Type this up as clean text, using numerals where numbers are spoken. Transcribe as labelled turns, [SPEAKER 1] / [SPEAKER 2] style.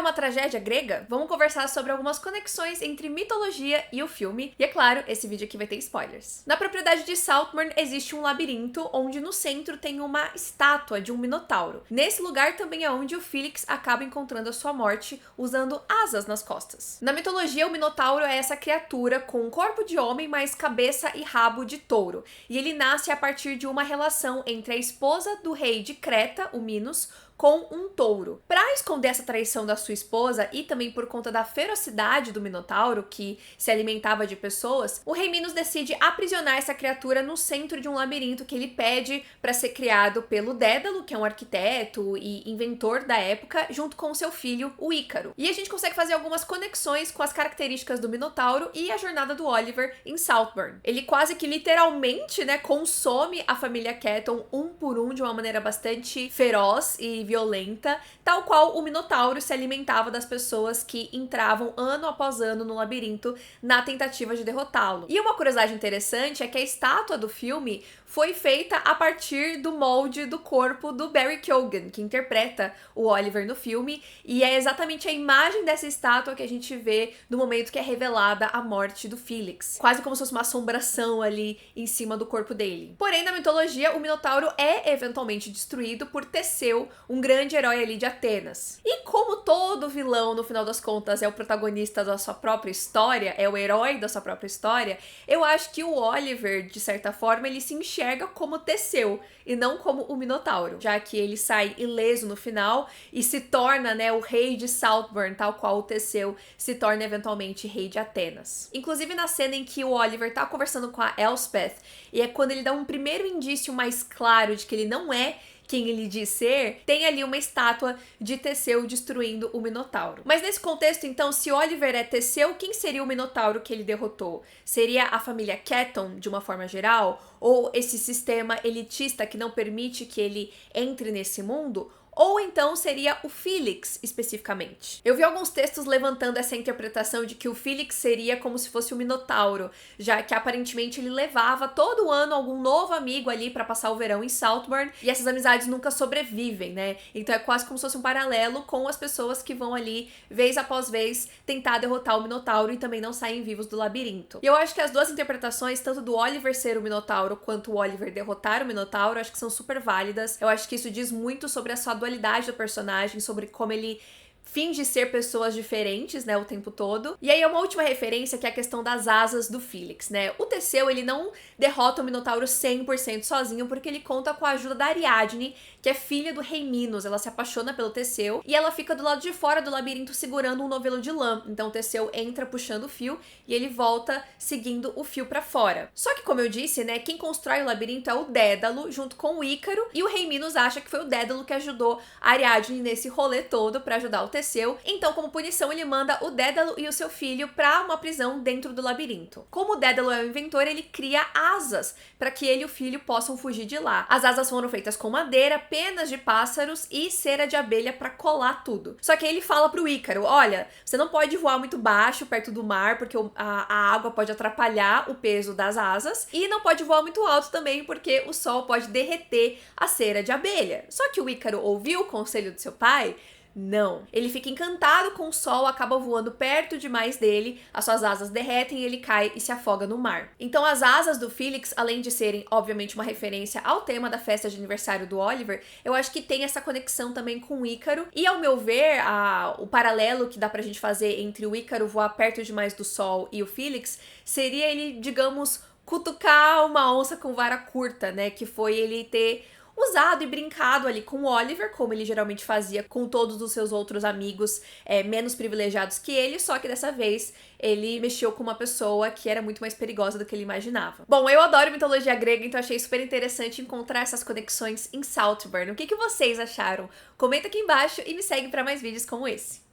[SPEAKER 1] uma tragédia grega? Vamos conversar sobre algumas conexões entre mitologia e o filme. E é claro, esse vídeo aqui vai ter spoilers. Na propriedade de Saltburn existe um labirinto onde no centro tem uma estátua de um minotauro. Nesse lugar também é onde o Felix acaba encontrando a sua morte usando asas nas costas. Na mitologia, o minotauro é essa criatura com corpo de homem, mas cabeça e rabo de touro. E ele nasce a partir de uma relação entre a esposa do rei de Creta, o Minos, com um touro. Para esconder essa traição da sua esposa e também por conta da ferocidade do Minotauro, que se alimentava de pessoas, o rei Minos decide aprisionar essa criatura no centro de um labirinto que ele pede para ser criado pelo Dédalo, que é um arquiteto e inventor da época, junto com seu filho, o Ícaro. E a gente consegue fazer algumas conexões com as características do Minotauro e a jornada do Oliver em Saltburn. Ele quase que literalmente, consome a família Ketton um por um de uma maneira bastante feroz e violenta, tal qual o Minotauro se alimentava das pessoas que entravam ano após ano no labirinto na tentativa de derrotá-lo. E uma curiosidade interessante é que a estátua do filme foi feita a partir do molde do corpo do Barry Keoghan, que interpreta o Oliver no filme, e é exatamente a imagem dessa estátua que a gente vê no momento que é revelada a morte do Felix. Quase como se fosse uma assombração ali em cima do corpo dele. Porém, na mitologia, o Minotauro é eventualmente destruído por Teseu, um grande herói ali de Atenas. E como todo vilão, no final das contas, é o protagonista da sua própria história, é o herói da sua própria história, eu acho que o Oliver, de certa forma, ele se enxerga como Teseu e não como o Minotauro, já que ele sai ileso no final e se torna, o rei de Saltburn, tal qual o Teseu se torna eventualmente rei de Atenas. Inclusive na cena em que o Oliver tá conversando com a Elspeth, e é quando ele dá um primeiro indício mais claro de que ele não é quem ele diz ser, tem ali uma estátua de Teseu destruindo o Minotauro. Mas nesse contexto, então, se Oliver é Teseu, quem seria o Minotauro que ele derrotou? Seria a família Ketton, de uma forma geral? Ou esse sistema elitista que não permite que ele entre nesse mundo? Ou então seria o Felix, especificamente. Eu vi alguns textos levantando essa interpretação de que o Felix seria como se fosse o Minotauro, já que aparentemente ele levava todo ano algum novo amigo ali pra passar o verão em Saltburn, e essas amizades nunca sobrevivem, Então é quase como se fosse um paralelo com as pessoas que vão ali, vez após vez, tentar derrotar o Minotauro e também não saem vivos do labirinto. E eu acho que as duas interpretações, tanto do Oliver ser o Minotauro, quanto o Oliver derrotar o Minotauro, acho que são super válidas. Eu acho que isso diz muito sobre a sua dualidade do personagem, sobre como ele finge ser pessoas diferentes, o tempo todo. E aí, uma última referência que é a questão das asas do Felix, O Teseu, ele não derrota o Minotauro 100% sozinho, porque ele conta com a ajuda da Ariadne, que é filha do rei Minos. Ela se apaixona pelo Teseu e ela fica do lado de fora do labirinto segurando um novelo de lã. Então o Teseu entra puxando o fio e ele volta seguindo o fio pra fora. Só que, como eu disse, quem constrói o labirinto é o Dédalo, junto com o Ícaro, e o rei Minos acha que foi o Dédalo que ajudou a Ariadne nesse rolê todo pra ajudar o Teseu. Então, como punição, ele manda o Dédalo e o seu filho pra uma prisão dentro do labirinto. Como o Dédalo é o inventor, ele cria asas para que ele e o filho possam fugir de lá. As asas foram feitas com madeira, penas de pássaros e cera de abelha para colar tudo. Só que aí ele fala pro Ícaro, olha, você não pode voar muito baixo, perto do mar, porque a água pode atrapalhar o peso das asas, e não pode voar muito alto também, porque o sol pode derreter a cera de abelha. Só que o Ícaro ouviu o conselho do seu pai? Não. Ele fica encantado com o sol, acaba voando perto demais dele, as suas asas derretem e ele cai e se afoga no mar. Então as asas do Felix, além de serem, obviamente, uma referência ao tema da festa de aniversário do Oliver, eu acho que tem essa conexão também com o Ícaro. E ao meu ver, o paralelo que dá pra gente fazer entre o Ícaro voar perto demais do sol e o Felix seria ele, digamos, cutucar uma onça com vara curta, que foi ele ter usado e brincado ali com o Oliver, como ele geralmente fazia com todos os seus outros amigos menos privilegiados que ele, só que dessa vez ele mexeu com uma pessoa que era muito mais perigosa do que ele imaginava. Bom, eu adoro mitologia grega, então achei super interessante encontrar essas conexões em Saltburn. O que vocês acharam? Comenta aqui embaixo e me segue para mais vídeos como esse.